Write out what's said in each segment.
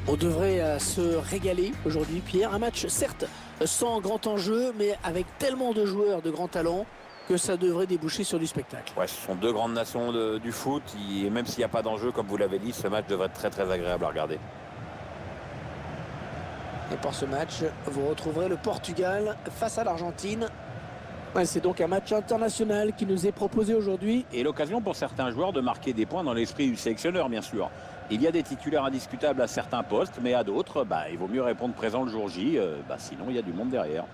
On devrait se régaler aujourd'hui, Pierre. Un match, certes, sans grand enjeu, mais avec tellement de joueurs de grand talent que ça devrait déboucher sur du spectacle. Ouais, ce sont deux grandes nations du foot. Et même s'il n'y a pas d'enjeu, comme vous l'avez dit, ce match devrait être très très agréable à regarder. Et pour ce match, vous retrouverez le Portugal face à l'Argentine. Ouais, c'est donc un match international qui nous est proposé aujourd'hui. Et l'occasion pour certains joueurs de marquer des points dans l'esprit du sélectionneur, bien sûr. Il y a des titulaires indiscutables à certains postes, mais à d'autres, il vaut mieux répondre présent le jour J, sinon il y a du monde derrière.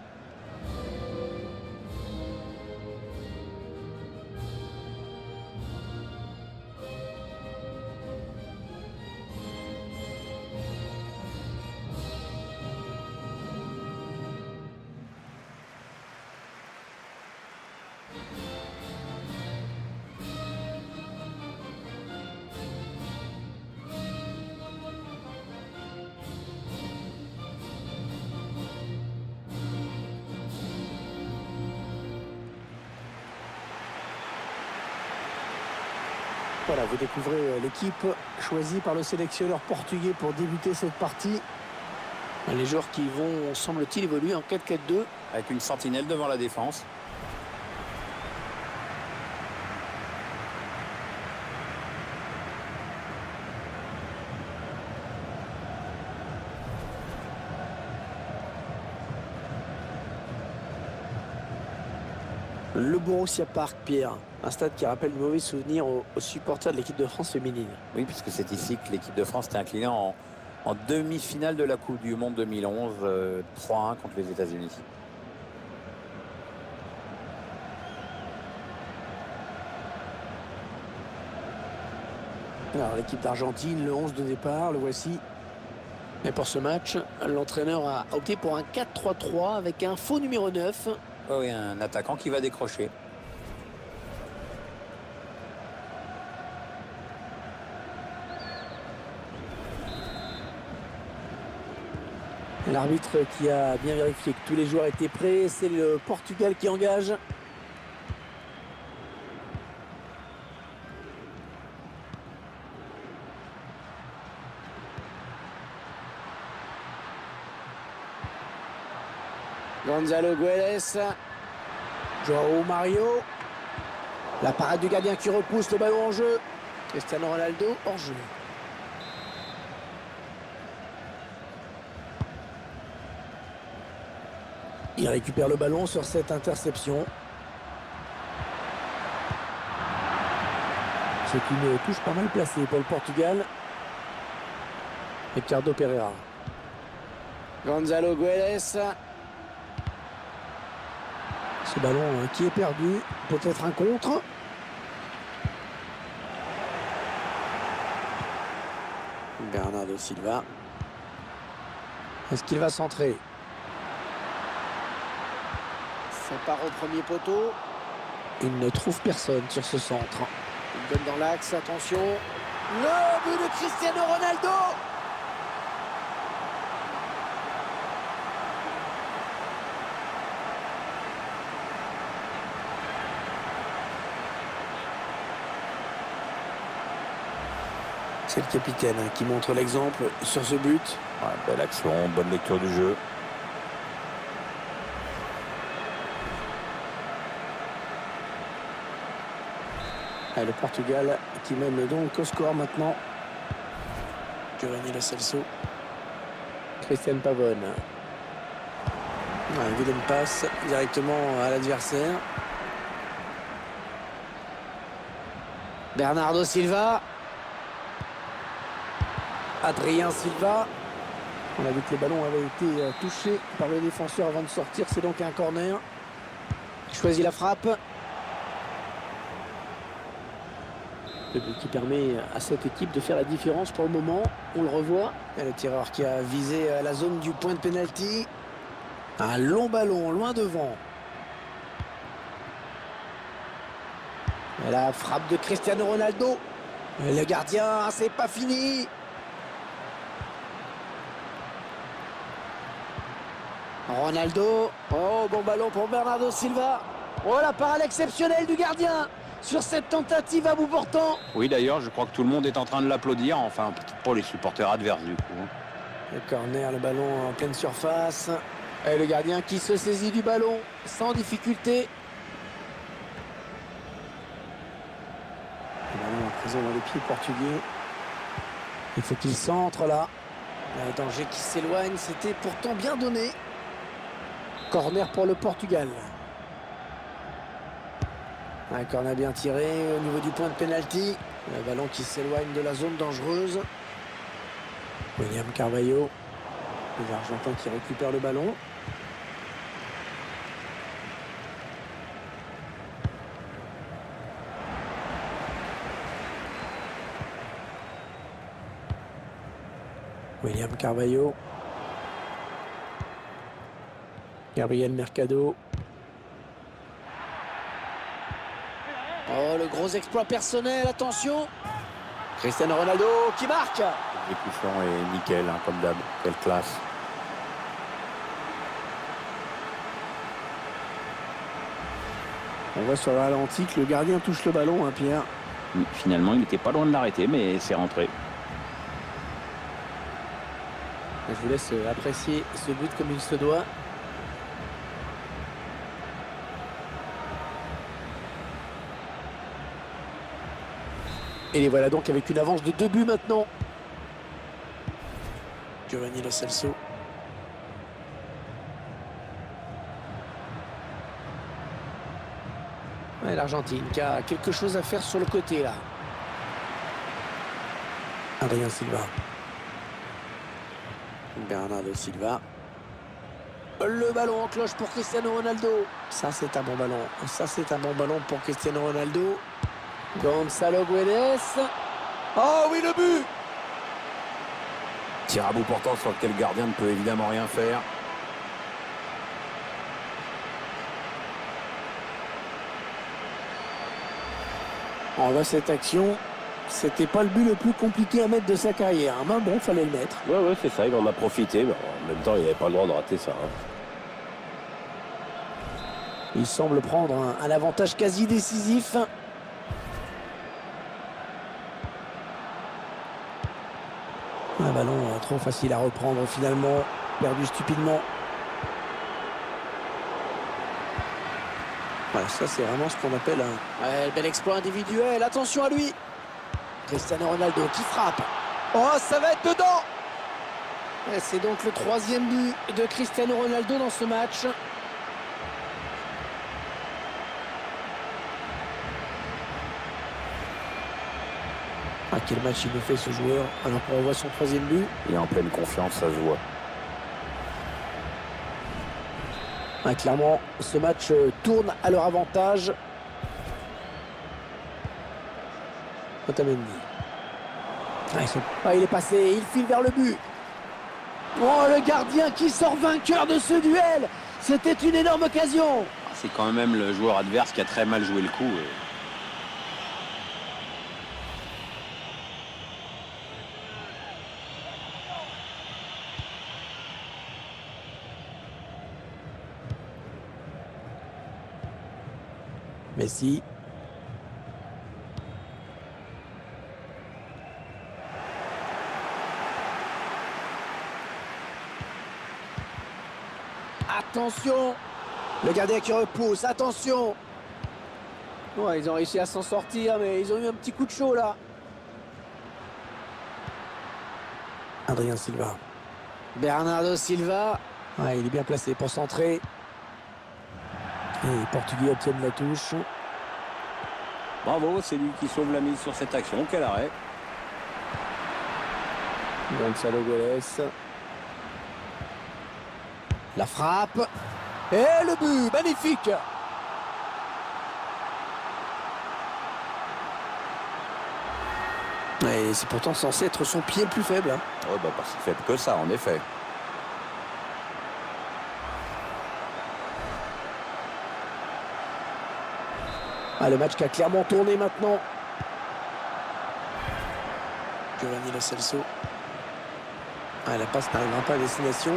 Voilà, vous découvrez l'équipe choisie par le sélectionneur portugais pour débuter cette partie. Les joueurs qui vont, semble-t-il, évoluer en 4-4-2. Avec une sentinelle devant la défense. Le Borussia Park, Pierre. Un stade qui rappelle de mauvais souvenirs aux supporters de l'équipe de France féminine. Oui, puisque c'est ici que l'équipe de France s'est inclinée en demi-finale de la Coupe du Monde 2011, 3-1 contre les États-Unis. Alors l'équipe d'Argentine, le 11 de départ, le voici. Et pour ce match, l'entraîneur a opté pour un 4-3-3 avec un faux numéro 9. Oh oui, un attaquant qui va décrocher. L'arbitre qui a bien vérifié que tous les joueurs étaient prêts, c'est le Portugal qui engage. Gonzalo Guedes. João Mario. La parade du gardien qui repousse le ballon en jeu. Cristiano Ronaldo hors jeu. Il récupère le ballon sur cette interception. C'est une touche pas mal placée pour le Portugal. Ricardo Pereira. Gonzalo Guedes. Ce ballon qui est perdu. Peut-être un contre. Bernardo Silva. Est-ce qu'il va centrer? Ça part au premier poteau. Il ne trouve personne sur ce centre. Il donne dans l'axe, attention. Le but de Cristiano Ronaldo. C'est le capitaine qui montre l'exemple sur ce but. Ouais, belle action, bonne lecture du jeu. Et le Portugal qui mène donc au score maintenant. Giovanni Lo Celso. Christian Pavone. Une vilaine passe directement à l'adversaire. Bernardo Silva. Adrien Silva. On a vu que les ballons avaient été touchés par le défenseur avant de sortir. C'est donc un corner. Il choisit la frappe. Le but qui permet à cette équipe de faire la différence pour le moment. On le revoit. Et le tireur qui a visé la zone du point de pénalty. Un long ballon, loin devant. Et la frappe de Cristiano Ronaldo. Et le gardien, c'est pas fini. Ronaldo. Oh, bon ballon pour Bernardo Silva. Oh, la parade exceptionnelle du gardien sur cette tentative à bout portant. Oui, d'ailleurs, je crois que tout le monde est en train de l'applaudir. Enfin, pour les supporters adverses, du coup. Le corner, le ballon en pleine surface. Et le gardien qui se saisit du ballon sans difficulté. Le ballon à présent dans les pieds portugais. Il faut qu'il centre là. Le danger qui s'éloigne, c'était pourtant bien donné. Corner pour le Portugal. Un corner bien tiré au niveau du point de pénalty. Le ballon qui s'éloigne de la zone dangereuse. William Carvalho. Les Argentins qui récupèrent le ballon. William Carvalho. Gabriel Mercado. Oh, le gros exploit personnel, attention. Cristiano Ronaldo qui marque. L'exécution est nickel, hein, comme d'hab. Quelle classe. On voit sur le ralenti que le gardien touche le ballon, hein, Pierre. Finalement, il n'était pas loin de l'arrêter, mais c'est rentré. Je vous laisse apprécier ce but comme il se doit. Et les voilà donc avec une avance de 2 buts maintenant. Giovanni Lo Celso. Ouais, l'Argentine qui a quelque chose à faire sur le côté là. Adrien Silva. Bernardo Silva. Le ballon en cloche pour Cristiano Ronaldo. Ça c'est un bon ballon. Ça c'est un bon ballon pour Cristiano Ronaldo. Gonzalo Guedes. Oh oui, le but! Tir à bout portant sur lequel le gardien ne peut évidemment rien faire. On voit cette action. C'était pas le but le plus compliqué à mettre de sa carrière. Mais bon, fallait le mettre. Ouais, c'est ça, il en a profité. Mais en même temps, il n'avait pas le droit de rater ça. Hein. Il semble prendre un avantage quasi décisif. Un ballon trop facile à reprendre finalement. Perdu stupidement. Voilà, ça c'est vraiment ce qu'on appelle un bel exploit individuel. Attention à lui. Cristiano Ronaldo qui frappe. Oh, ça va être dedans. C'est donc le 3e but de Cristiano Ronaldo dans ce match. Ah, quel match il me fait ce joueur. Alors qu'on revoit son 3e but. Il est en pleine confiance, ça se voit. Ah, clairement, ce match tourne à leur avantage. Otamendi. Il est passé, il file vers le but. Oh, le gardien qui sort vainqueur de ce duel. C'était une énorme occasion. C'est quand même le joueur adverse qui a très mal joué le coup. Messi. Attention. Le gardien qui repousse. Attention. Ouais, ils ont réussi à s'en sortir, mais ils ont eu un petit coup de chaud là. Adrien Silva. Bernardo Silva. Ouais, il est bien placé pour centrer. Et les Portugais obtiennent la touche. Bravo, c'est lui qui sauve la mise sur cette action. Quel arrêt. Gonzalo Guedes. La frappe. Et le but, magnifique. Et c'est pourtant censé être son pied le plus faible. Hein. Ouais, parce qu'il fait que ça, en effet. Ah, le match qui a clairement tourné maintenant. Giovanni Lo Celso. Ah, la passe n'arrivera pas à destination.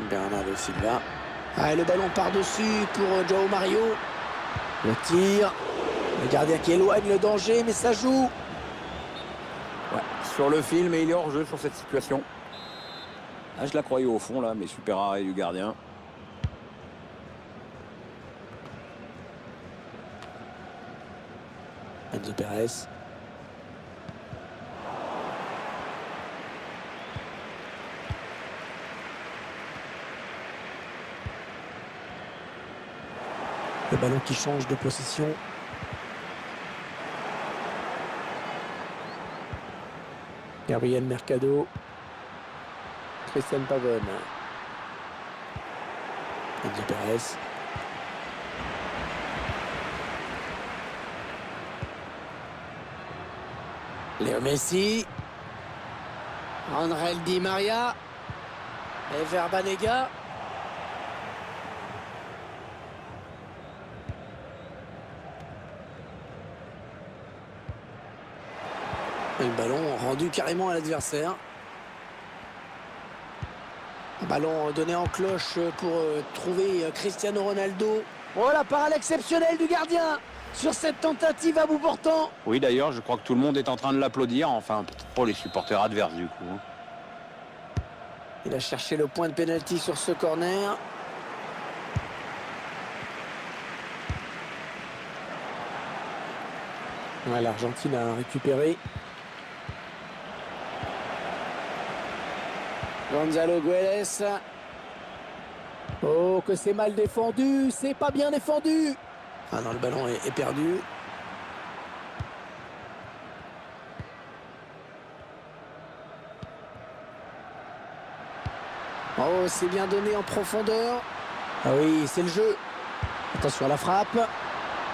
Bernardo Silva. Ah, et le ballon par-dessus pour João Mario. Le tir. Le gardien qui éloigne le danger, mais ça joue. Ouais, sur le film, et il est hors jeu sur cette situation. Ah, je la croyais au fond là, mais super arrêt du gardien. Enzo Pérez. Le ballon qui change de possession. Gabriel Mercado. Christian Pavone. Enzo Pérez. Léo Messi. Angel Di Maria. Ever Banega. Et le ballon rendu carrément à l'adversaire. Ballon donné en cloche pour trouver Cristiano Ronaldo. Oh, la parade exceptionnelle du gardien sur cette tentative à bout portant. Oui, d'ailleurs, je crois que tout le monde est en train de l'applaudir. Enfin, peut-être pas les supporters adverses du coup. Il a cherché le point de pénalty sur ce corner. Ouais, l'Argentine a récupéré. Gonzalo Guedes. Oh, que c'est mal défendu. C'est pas bien défendu. Ah non, le ballon est perdu. Oh, c'est bien donné en profondeur. Ah oui, c'est le jeu. Attention à la frappe.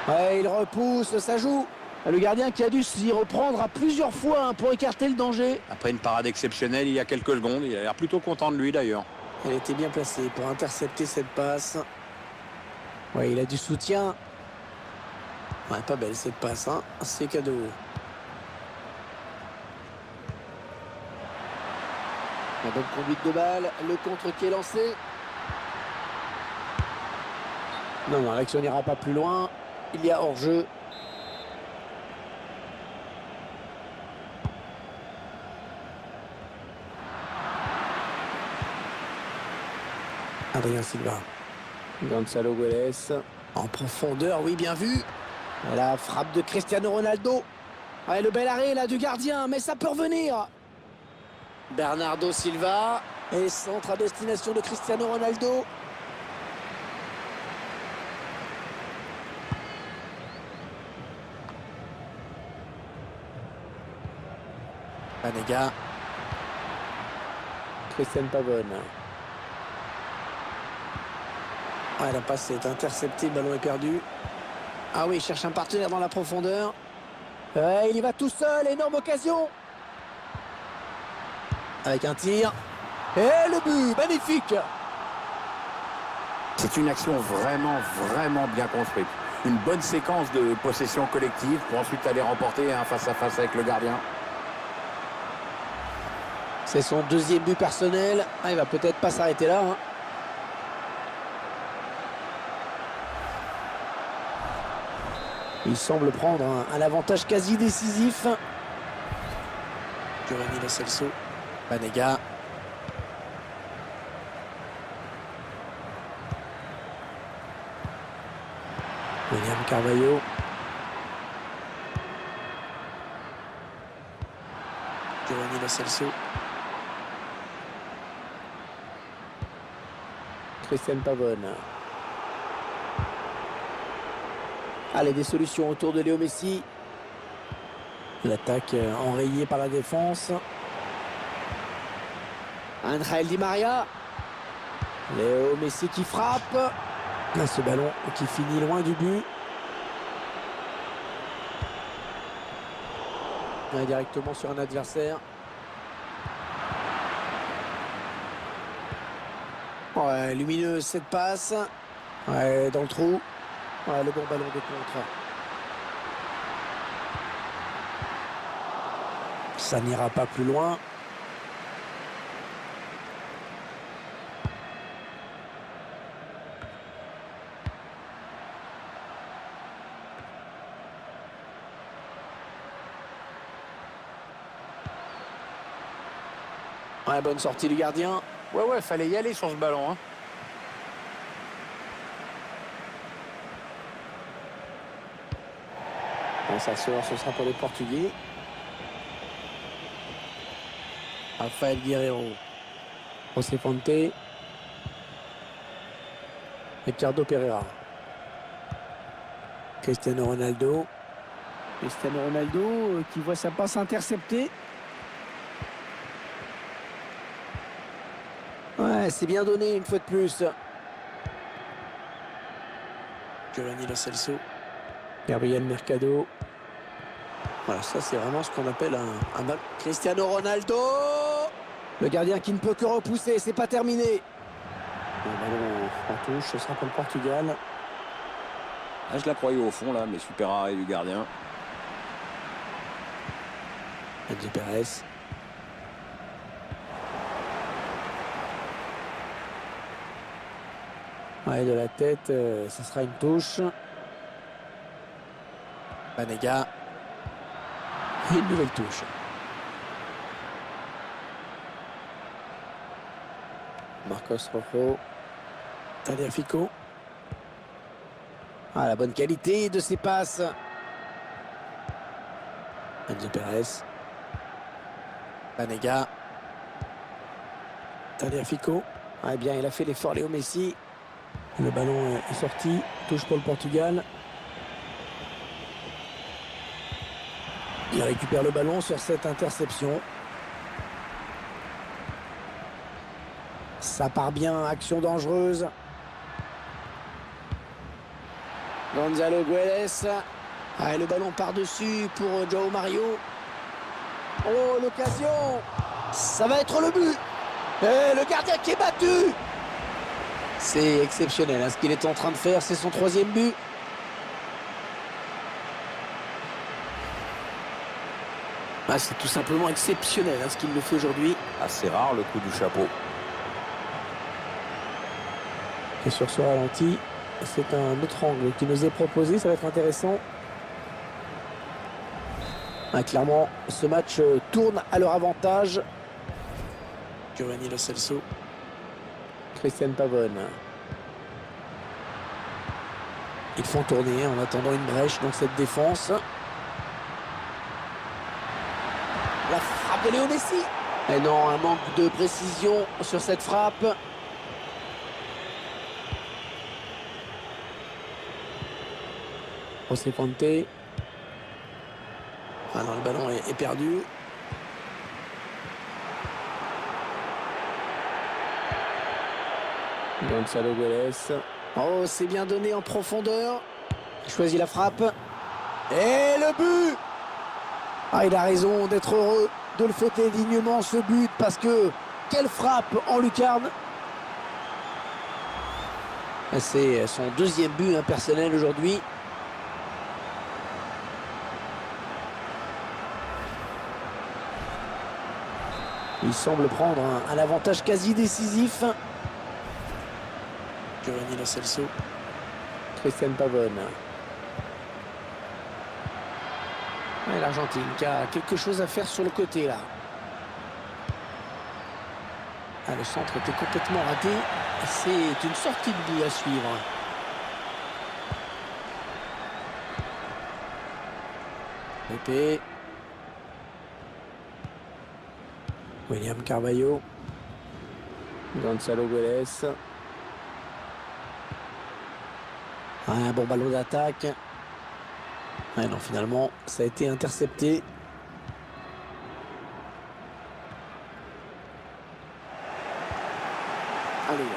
Ouais, il repousse, ça joue. Le gardien qui a dû s'y reprendre à plusieurs fois pour écarter le danger. Après une parade exceptionnelle il y a quelques secondes, il a l'air plutôt content de lui d'ailleurs. Elle était bien placée pour intercepter cette passe. Ouais, il a du soutien. Ouais, pas belle cette passe, hein. C'est cadeau. La bonne conduite de balle, le contre qui est lancé. Non, l'action n'ira pas plus loin. Il y a hors-jeu. Adrien Silva. Gonzalo Guedes. En profondeur, oui, bien vu. La frappe de Cristiano Ronaldo. Ouais, le bel arrêt là du gardien, mais ça peut revenir. Bernardo Silva. Et centre à destination de Cristiano Ronaldo. Banega. Christian Pavone. Ouais, la passe est interceptée, le ballon est perdu. Ah oui, il cherche un partenaire dans la profondeur. Il y va tout seul, énorme occasion. Avec un tir. Et le but, magnifique. C'est une action vraiment bien construite. Une bonne séquence de possession collective pour ensuite aller remporter un face-à-face avec le gardien. C'est son deuxième but personnel. Ah, il va peut-être pas s'arrêter là, hein. Il semble prendre un avantage quasi décisif. Giovanni Lo Celso. Banega. William Carvalho. Giovanni Lo Celso. Christian Pavone. Allez, des solutions autour de Léo Messi. L'attaque enrayée par la défense. Angel Di Maria. Léo Messi qui frappe. Ce ballon qui finit loin du but. Directement sur un adversaire. Ouais, lumineuse cette passe. Ouais, dans le trou. Ouais, le bon ballon de contre. Ça n'ira pas plus loin. Ouais, bonne sortie du gardien. Ouais, fallait y aller sur ce ballon. Hein. Bon, ça sort, ce sera pour les Portugais. Rafael Guerreiro. José Fonte. Ricardo Pereira. Cristiano Ronaldo. Cristiano Ronaldo qui voit sa passe interceptée. Ouais, c'est bien donné une fois de plus. Giovanni Lo Celso. Gabriel Mercado. Voilà, ça c'est vraiment ce qu'on appelle un ballon. Cristiano Ronaldo. Le gardien qui ne peut que repousser, c'est pas terminé. Le ballon en touche, ce sera pour le Portugal. Ah, je la croyais au fond là, mais super arrêt du gardien. Adji Perez. Ouais, de la tête, ce sera une touche. Banega. Et une nouvelle touche. Marcos Rojo. Tagliafico. Ah, la bonne qualité de ses passes. Adji Perez. Banega. Tagliafico. Ah, bien, il a fait l'effort, Léo Messi. Le ballon est sorti. Touche pour le Portugal. Il récupère le ballon sur cette interception. Ça part bien, action dangereuse. Gonzalo Guedes. Ah, et le ballon par-dessus pour João Mario. Oh, l'occasion. Ça va être le but. Et le gardien qui est battu. C'est exceptionnel hein, ce qu'il est en train de faire. C'est son 3e but. Ah, c'est tout simplement exceptionnel hein, ce qu'il nous fait aujourd'hui. Assez rare le coup du chapeau. Et sur ce ralenti, c'est un autre angle qui nous est proposé. Ça va être intéressant. Ah, clairement, ce match tourne à leur avantage. Giovanni Lo Celso. Christian Pavone. Ils font tourner en attendant une brèche dans cette défense. La frappe de Léo Messi. Et non, un manque de précision sur cette frappe. José Fonte. Ah non, le ballon est perdu. Gonzalo Guedes. Oh, c'est bien donné en profondeur. Il choisit la frappe. Et le but. Ah, il a raison d'être heureux de le fêter dignement ce but parce que quelle frappe en lucarne. C'est son 2e but personnel aujourd'hui. Il semble prendre un avantage quasi décisif. Giovanni Lo Celso. Christian Pavone. L'Argentine qui a quelque chose à faire sur le côté là. Ah, le centre était complètement raté. C'est une sortie de but à suivre. Pepe. William Carvalho. Gonzalo Guedes. Un bon ballon d'attaque. Ah non, finalement, ça a été intercepté.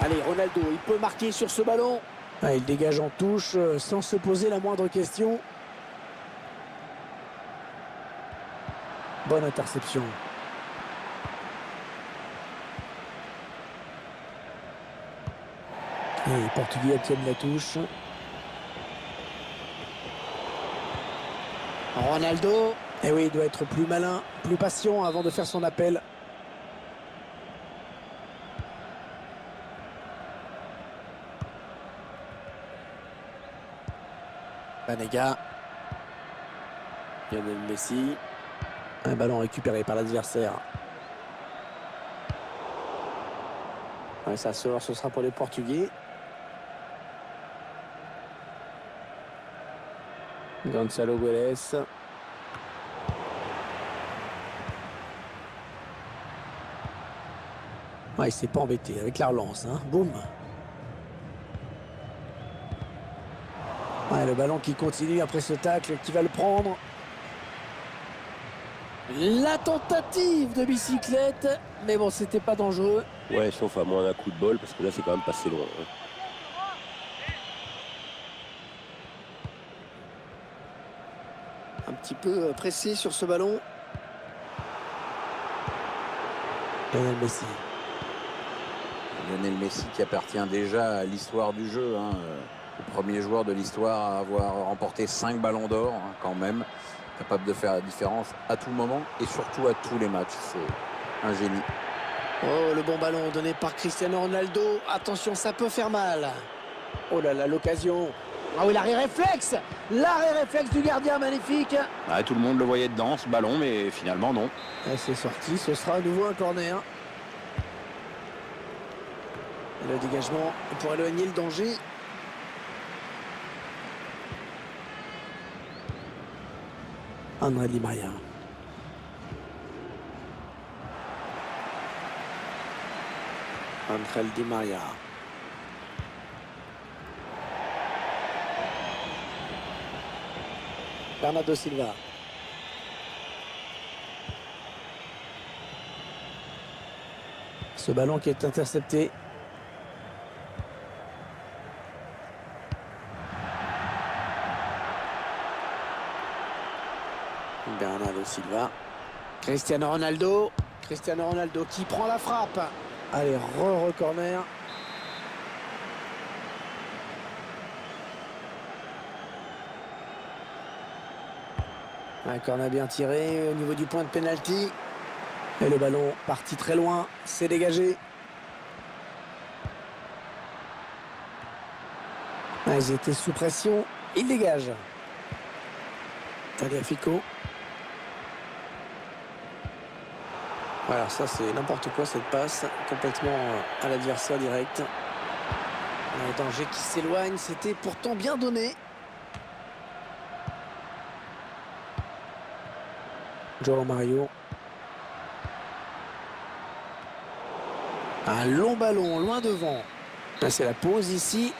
Allez, Ronaldo, il peut marquer sur ce ballon. Ah, il dégage en touche sans se poser la moindre question. Bonne interception. Et les Portugais obtiennent la touche. Ronaldo. Et oui, il doit être plus malin, plus patient avant de faire son appel. Banega. Lionel Messi. Un ballon récupéré par l'adversaire. Ouais, ça sort, ce sera pour les Portugais. Gonzalo Guedes. Ouais, il s'est pas embêté avec la relance. Hein. Boum. Ouais, le ballon qui continue après ce tacle, qui va le prendre. La tentative de bicyclette, mais bon, c'était pas dangereux. Ouais, sauf à moins d'un coup de bol, parce que là, c'est quand même passé loin. Hein. Un petit peu pressé sur ce ballon. Lionel Messi. Lionel Messi qui appartient déjà à l'histoire du jeu. Hein. Le premier joueur de l'histoire à avoir remporté 5 ballons d'or, hein, quand même. Capable de faire la différence à tout moment et surtout à tous les matchs. C'est un génie. Oh, le bon ballon donné par Cristiano Ronaldo. Attention, ça peut faire mal. Oh là là, l'occasion. Ah oui, l'arrêt réflexe. L'arrêt réflexe du gardien, magnifique. Ah, tout le monde le voyait dedans, ce ballon, mais finalement non. Et c'est sorti, ce sera à nouveau un corner. Et le dégagement pour éloigner le danger. André Di Maria. André Di Maria. Bernardo Silva. Ce ballon qui est intercepté. Bernardo Silva. Cristiano Ronaldo. Cristiano Ronaldo qui prend la frappe. Allez, corner. Un corner bien tiré au niveau du point de pénalty. Et le ballon parti très loin. C'est dégagé. Ah, ils étaient sous pression. Il dégage. Tagliafico. Voilà, ça c'est n'importe quoi cette passe. Complètement à l'adversaire direct. Le danger qui s'éloigne. C'était pourtant bien donné. João Mario. Un long ballon, loin devant. Là, c'est la pause ici.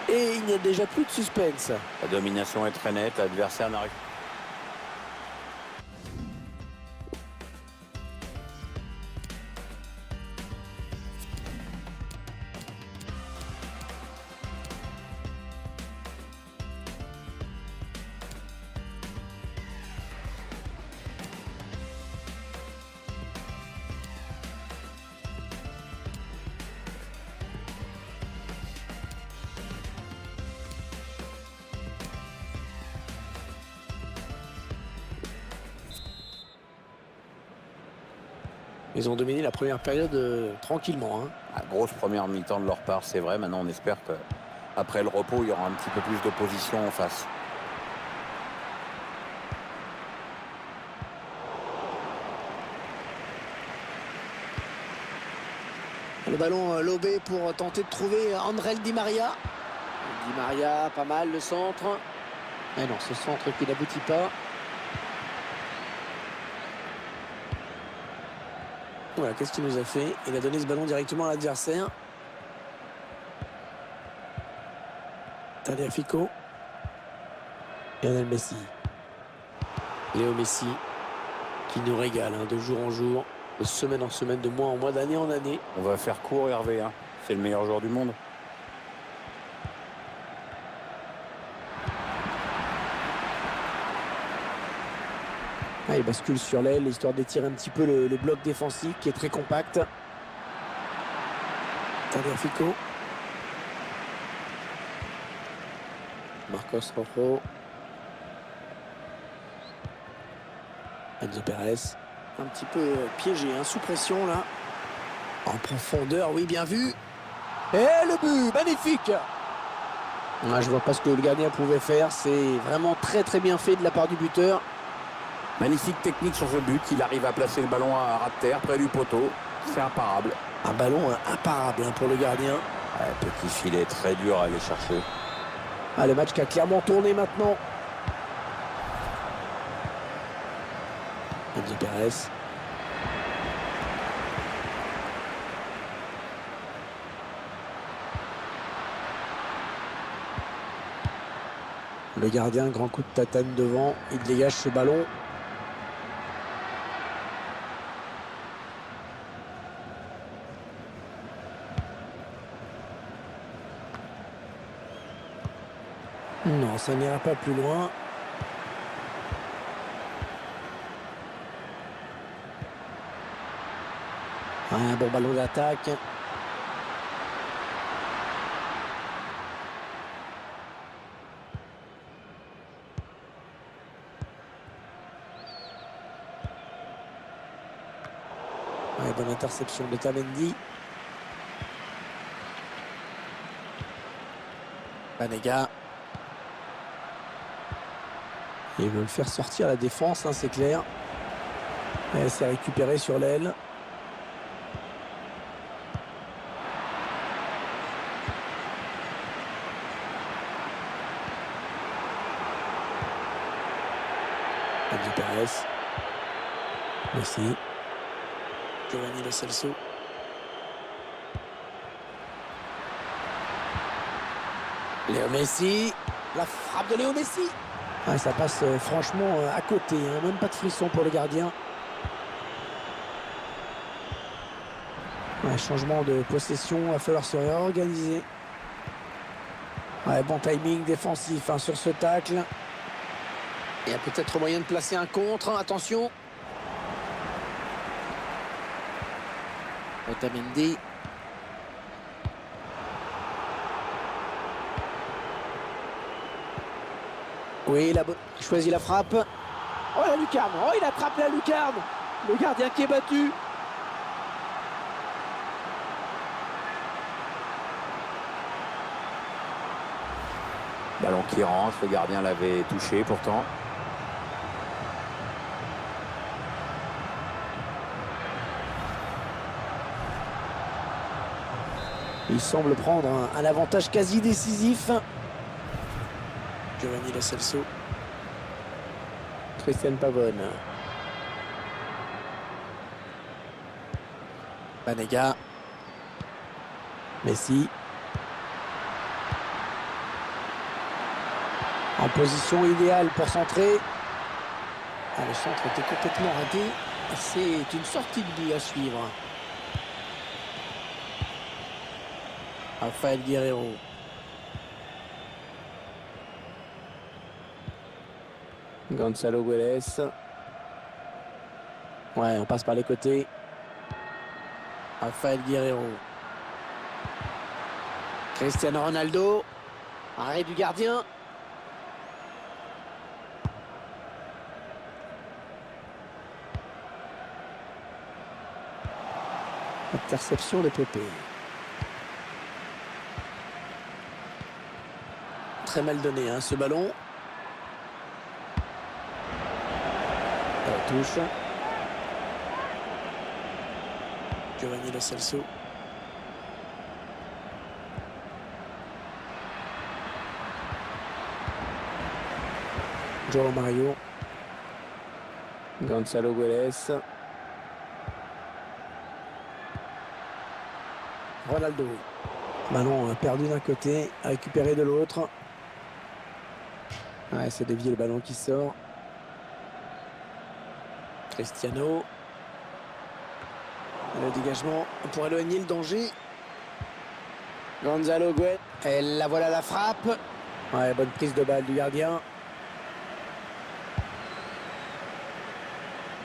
Et il n'y a déjà plus de suspense. La domination est très nette, l'adversaire n'arrive pas. Ils ont dominé la première période tranquillement. Hein. La grosse première mi-temps de leur part, c'est vrai. Maintenant, on espère qu'après le repos, il y aura un petit peu plus d'opposition en face. Le ballon lobé pour tenter de trouver André Di Maria. Di Maria, pas mal le centre. Mais non, ce centre qui n'aboutit pas. Voilà, qu'est-ce qu'il nous a fait? Il a donné ce ballon directement à l'adversaire. Tagliafico. Lionel Messi. Léo Messi qui nous régale hein, de jour en jour, de semaine en semaine, de mois en mois, d'année en année. On va faire court, Hervé. Hein. C'est le meilleur joueur du monde. Ah, il bascule sur l'aile, histoire d'étirer un petit peu le bloc défensif qui est très compact. Tagliafico. Marcos Rojo. Enzo Pérez. Un petit peu piégé, hein, sous pression là. En profondeur, oui, bien vu. Et le but, magnifique. Ah, je vois pas ce que le gardien pouvait faire. C'est vraiment très très bien fait de la part du buteur. Magnifique technique sur ce but. Il arrive à placer le ballon à ras de terre, près du poteau. C'est imparable. Un ballon imparable pour le gardien. Ouais, petit filet très dur à aller chercher. Ah, le match qui a clairement tourné maintenant. Enzo Pérez. Le gardien, grand coup de tatane devant. Il dégage ce ballon. Non, ça n'ira pas plus loin. Un bon ballon d'attaque. Ouais, bonne interception de Tamendi. Banega. Ils veulent faire sortir la défense, hein, c'est clair. C'est récupéré sur l'aile. Enzo Pérez. Messi. Giovanni Lo Celso. Léo Messi. La frappe de Léo Messi. Ah, ça passe franchement à côté, hein. Même pas de frisson pour le gardien. Ouais, changement de possession, il va falloir se réorganiser. Ouais, bon timing défensif, hein, sur ce tacle. Il y a peut-être moyen de placer un contre, attention. Otamendi. Oui, il a choisi la frappe. Oh, la lucarne. Oh, il attrape la lucarne. Le gardien qui est battu. Ballon qui rentre, le gardien l'avait touché pourtant. Il semble prendre un avantage quasi décisif. Giovanni Lo Celso. Christian Pavone. Banega. Messi. En position idéale pour centrer. Ah, le centre était complètement raté. C'est une sortie de but à suivre. Rafael Guerreiro. Gonzalo Guedes. Ouais, on passe par les côtés. Rafael Guerreiro. Cristiano Ronaldo. Arrêt du gardien. Interception de Pepe. Très mal donné, hein, ce ballon. La touche. Giovanni Lo Celso. João Mario. Gonzalo Guedes. Ronaldo. Ballon perdu d'un côté, récupéré de l'autre. Ouais, c'est dévié le ballon qui sort. Cristiano. Le dégagement pour éloigner le danger. Gonzalo Guedes. Et la voilà la frappe. Ouais, bonne prise de balle du gardien.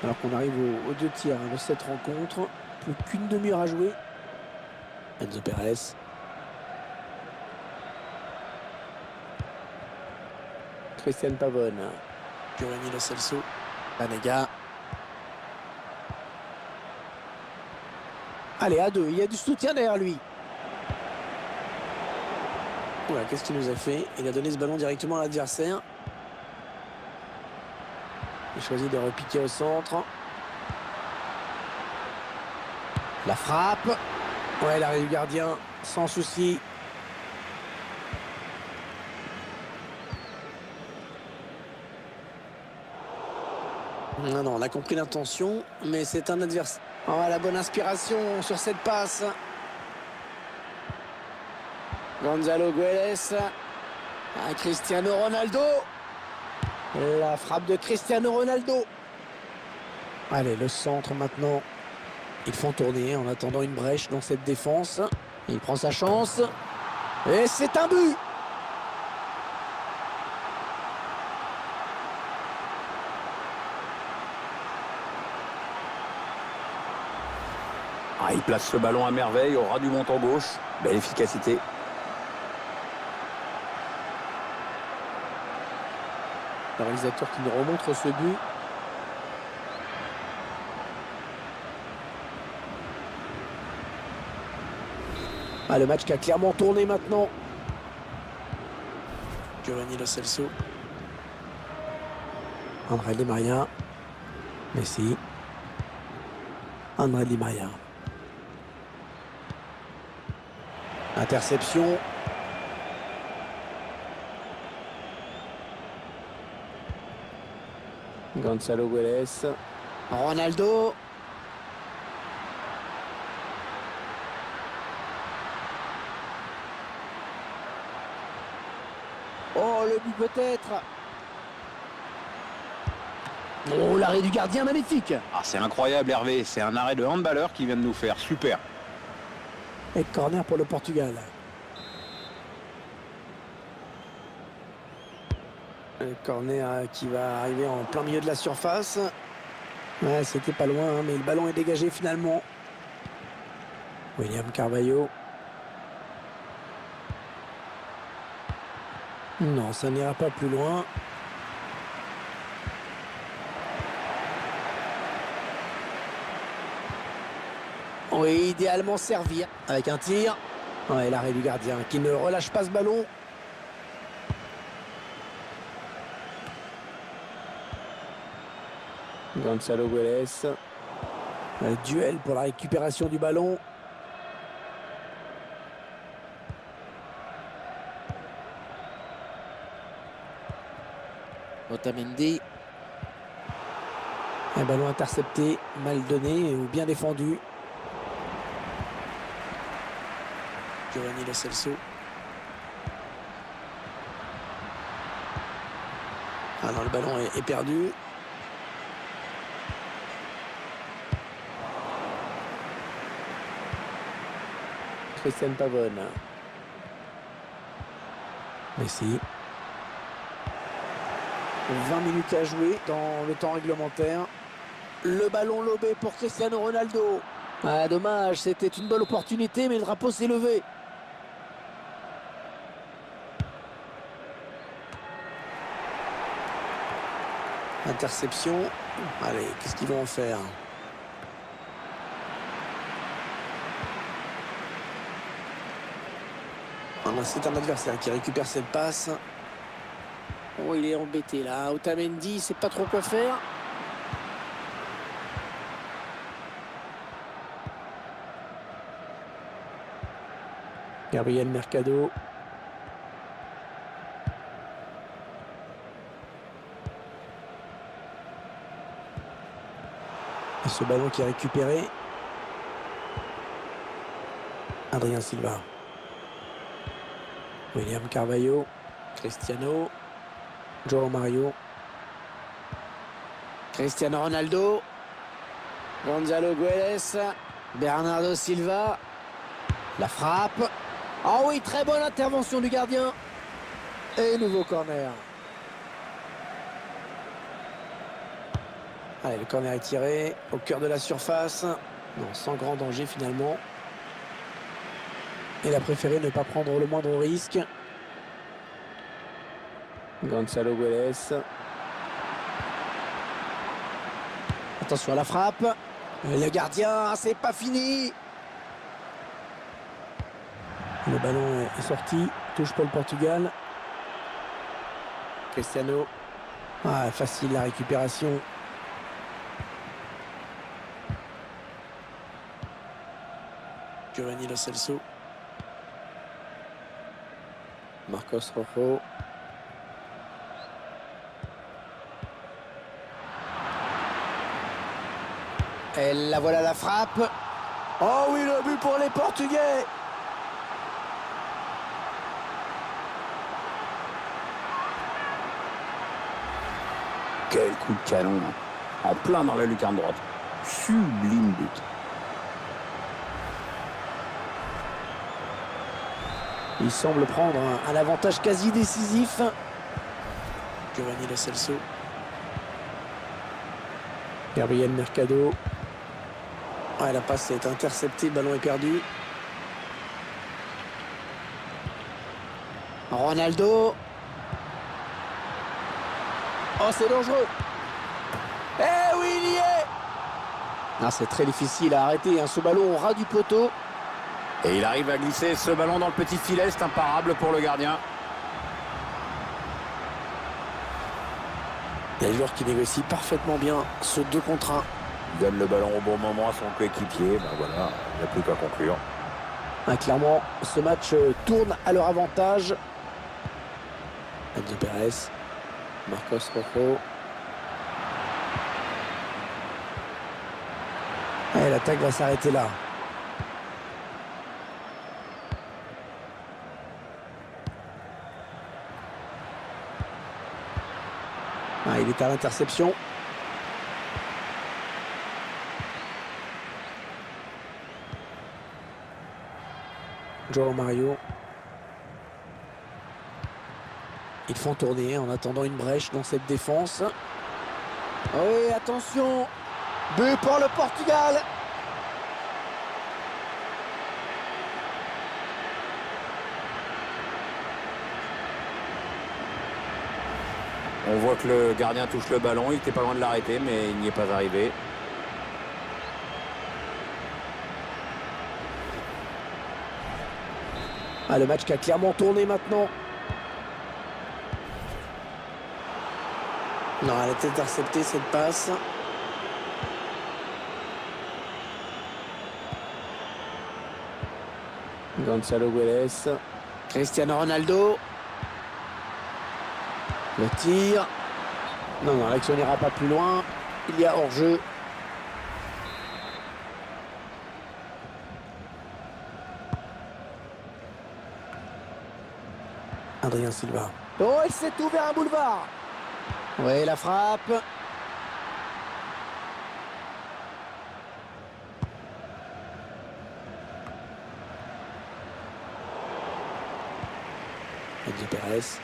Alors qu'on arrive aux deux tiers, hein, de cette rencontre. Plus qu'une demi-heure à jouer. Enzo Pérez. Christian Pavone. Giovanni Lo Celso. Banega. Allez, à deux. Il y a du soutien derrière lui. Voilà, qu'est-ce qu'il nous a fait? Il a donné ce ballon directement à l'adversaire. Il choisit de repiquer au centre. La frappe. Ouais, l'arrêt du gardien, sans souci. Non, non, on a compris l'intention, mais c'est un adversaire. Oh, la bonne inspiration sur cette passe. Gonzalo Guedes. Ah, Cristiano Ronaldo. La frappe de Cristiano Ronaldo. Allez, le centre maintenant. Ils font tourner en attendant une brèche dans cette défense. Il prend sa chance. Et c'est un but. Ah, il place ce ballon à merveille au ras du montant gauche. Belle efficacité. Le réalisateur qui nous remontre ce but. Ah, le match qui a clairement tourné maintenant. Giovanni Lo Celso. André Di Maria. Messi. André Di Maria. Interception. Gonzalo Guedes. Ronaldo. Oh, le but peut-être. Oh, l'arrêt du gardien, magnifique. Ah, c'est incroyable, Hervé. C'est un arrêt de handballeur qui vient de nous faire. Super. Et corner pour le Portugal. Le corner qui va arriver en plein milieu de la surface. Ouais, c'était pas loin, hein, mais le ballon est dégagé finalement. William Carvalho. Non, ça n'ira pas plus loin. Oui, idéalement servir avec un tir. Ouais, l'arrêt du gardien qui ne relâche pas ce ballon. Gonzalo Guedes. Un duel pour la récupération du ballon. Otamendi. Un ballon intercepté, mal donné ou bien défendu. Giovanni Lo Celso. Ah non, le ballon est perdu. Christian Pavone. Messi. 20 minutes à jouer dans le temps réglementaire. Le ballon lobé pour Cristiano Ronaldo. Ah, dommage, c'était une bonne opportunité, mais le drapeau s'est levé. Interception. Allez, qu'est-ce qu'ils vont en faire? C'est un adversaire qui récupère cette passe. Oh, il est embêté là. Otamendi, sait pas trop quoi faire. Gabriel Mercado. Et ce ballon qui est récupéré. Adrien Silva. William Carvalho. Cristiano. João Mario. Cristiano Ronaldo. Gonzalo Guedes. Bernardo Silva. La frappe. Oh oui, très bonne intervention du gardien. Et nouveau corner. Allez, le corner est tiré au cœur de la surface. Non, sans grand danger finalement. Il a préféré ne pas prendre le moindre risque. Gonzalo Guedes. Attention à la frappe. Le gardien, c'est pas fini. Le ballon est sorti. Touche pour le Portugal. Cristiano. Ah, facile la récupération. Giovanni Lo Celso. Marcos Rojo. Et la voilà la frappe. Oh oui, le but pour les Portugais. Quel coup de canon, en plein dans la lucarne droite. Sublime but. Il semble prendre un avantage quasi décisif. Giovanni Lo Celso. Gabriel Mercado. Ouais, la passe est interceptée, le ballon est perdu. Ronaldo. Oh, c'est dangereux. Eh oui, il y est. Ah, c'est très difficile à arrêter, hein, ce ballon au ras du poteau. Et il arrive à glisser ce ballon dans le petit filet, c'est imparable pour le gardien. Il y a des joueurs qui négocient parfaitement bien ce 2 contre 1. Il donne le ballon au bon moment à son coéquipier. Ben voilà, il n'y a plus qu'à conclure. Ah, clairement, ce match tourne à leur avantage. Enzo Pérez. Marcos Rojo. Et l'attaque va s'arrêter là. Ah, il est à l'interception. João Mario. Ils font tourner en attendant une brèche dans cette défense. Oui, attention. But pour le Portugal. On voit que le gardien touche le ballon, il était pas loin de l'arrêter, mais il n'y est pas arrivé. Ah, le match qui a clairement tourné maintenant. Non, elle est interceptée cette passe. Gonzalo Guedes. Cristiano Ronaldo. Le tir. Non, l'action n'ira pas plus loin. Il y a hors-jeu. Adrien Silva. Oh, il s'est ouvert un boulevard. Oui, la frappe. Enzo Pérez.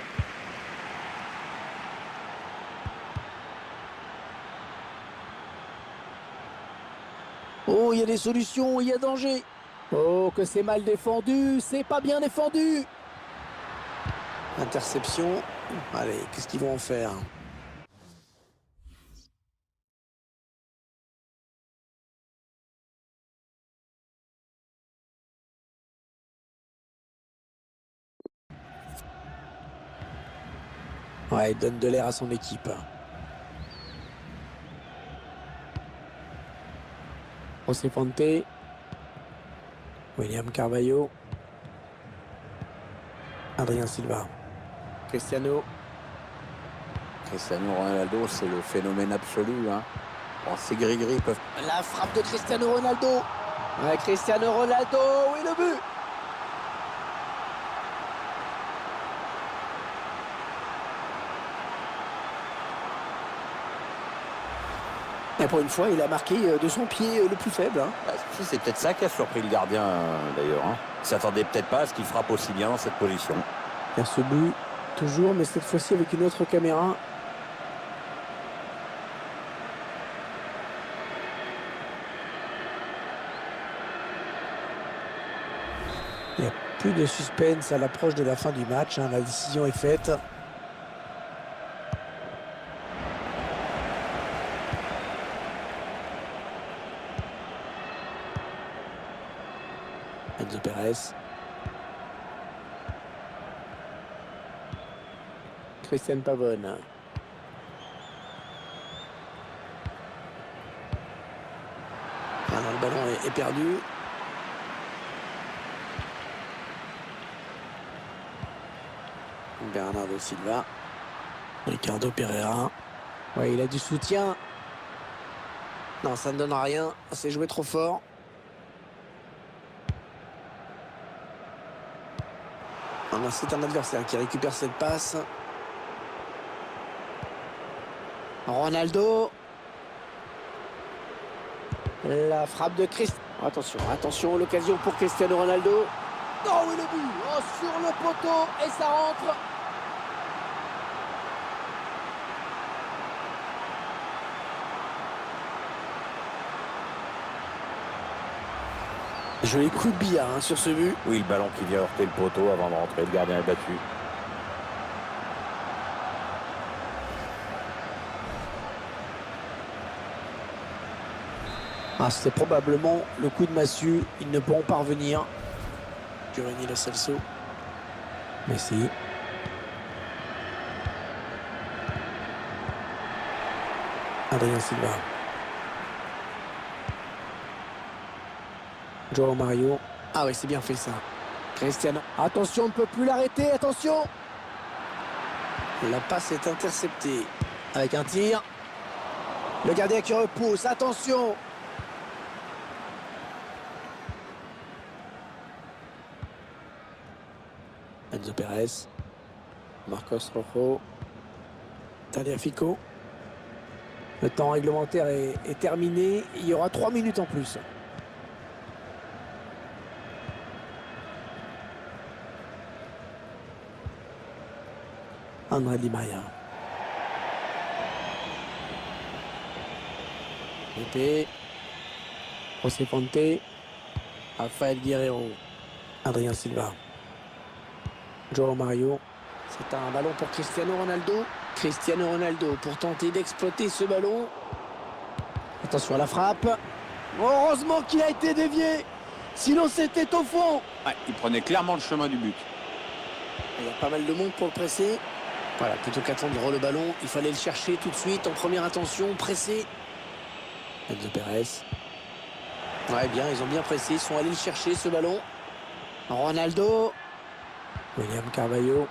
Oh, il y a des solutions, il y a danger. Oh, que c'est mal défendu, c'est pas bien défendu. Interception. Allez, qu'est-ce qu'ils vont en faire? Ouais, il donne de l'air à son équipe. José Fonte. William Carvalho. Adrien Silva. Cristiano. Cristiano Ronaldo, c'est le phénomène absolu. Hein. Bon, ces gris-gris peuvent... La frappe de Cristiano Ronaldo. Ouais, Cristiano Ronaldo, oui, le but. Et pour une fois, il a marqué de son pied le plus faible. Hein. Bah, c'est peut-être ça qui a surpris le gardien, d'ailleurs. Hein. Il ne s'attendait peut-être pas à ce qu'il frappe aussi bien dans cette position. Il y a ce but, toujours, mais cette fois-ci avec une autre caméra. Il n'y a plus de suspense à l'approche de la fin du match. Hein. La décision est faite. Enzo Pérez. Christian Pavone. Ah non, le ballon est perdu. Bernardo Silva. Ricardo Pereira. Ouais, il a du soutien. Non, ça ne donne rien. C'est joué trop fort. Ah non, c'est un adversaire qui récupère cette passe. Ronaldo. La frappe de Cristiano. Attention, attention, l'occasion pour Cristiano Ronaldo. Oh oui, le but. Oh, sur le poteau et ça rentre. Joli coup de billard sur ce but. Oui, le ballon qui vient heurter le poteau avant de rentrer. Le gardien est battu. Ah, c'était probablement le coup de massue. Ils ne pourront pas revenir. Giovanni Lo Celso. Messi. Adrien Silva. Joao Mario. Ah oui, c'est bien fait ça. Cristiano. Attention, on ne peut plus l'arrêter. Attention. La passe est interceptée. Avec un tir. Le gardien qui repousse. Attention. Enzo Pérez. Marcos Rojo. Tagliafico. Le temps réglementaire est terminé. Il y aura 3 minutes en plus. André Di Maria. Pepe. José Fonte. Rafael Guerrero. Adrien Silva. Joao Mario. C'est un ballon pour Cristiano Ronaldo. Cristiano Ronaldo pour tenter d'exploiter ce ballon. Attention à la frappe. Heureusement qu'il a été dévié. Sinon c'était au fond. Ouais, il prenait clairement le chemin du but. Il y a pas mal de monde pour le presser. Voilà, plutôt qu'attendre le ballon, il fallait le chercher tout de suite en première intention, pressé. Enzo Pérez. Ouais, bien, ils ont bien pressé, ils sont allés le chercher ce ballon. Ronaldo. William Carvalho.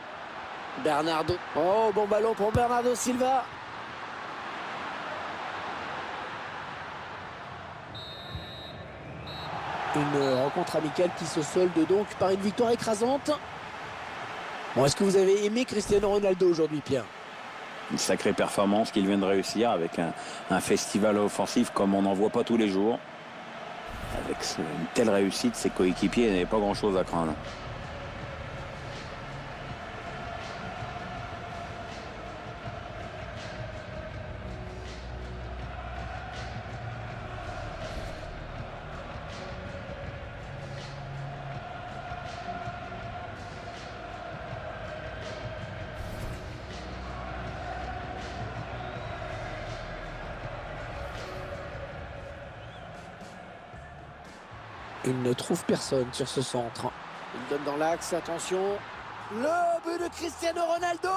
Bernardo. Oh, bon ballon pour Bernardo Silva. Une rencontre amicale qui se solde donc par une victoire écrasante. Bon, est-ce que vous avez aimé Cristiano Ronaldo aujourd'hui, Pierre? Une sacrée performance qu'il vient de réussir avec un festival offensif comme on n'en voit pas tous les jours. Avec une telle réussite, ses coéquipiers n'avaient pas grand-chose à craindre. Il ne trouve personne sur ce centre. Il donne dans l'axe, attention. Le but de Cristiano Ronaldo.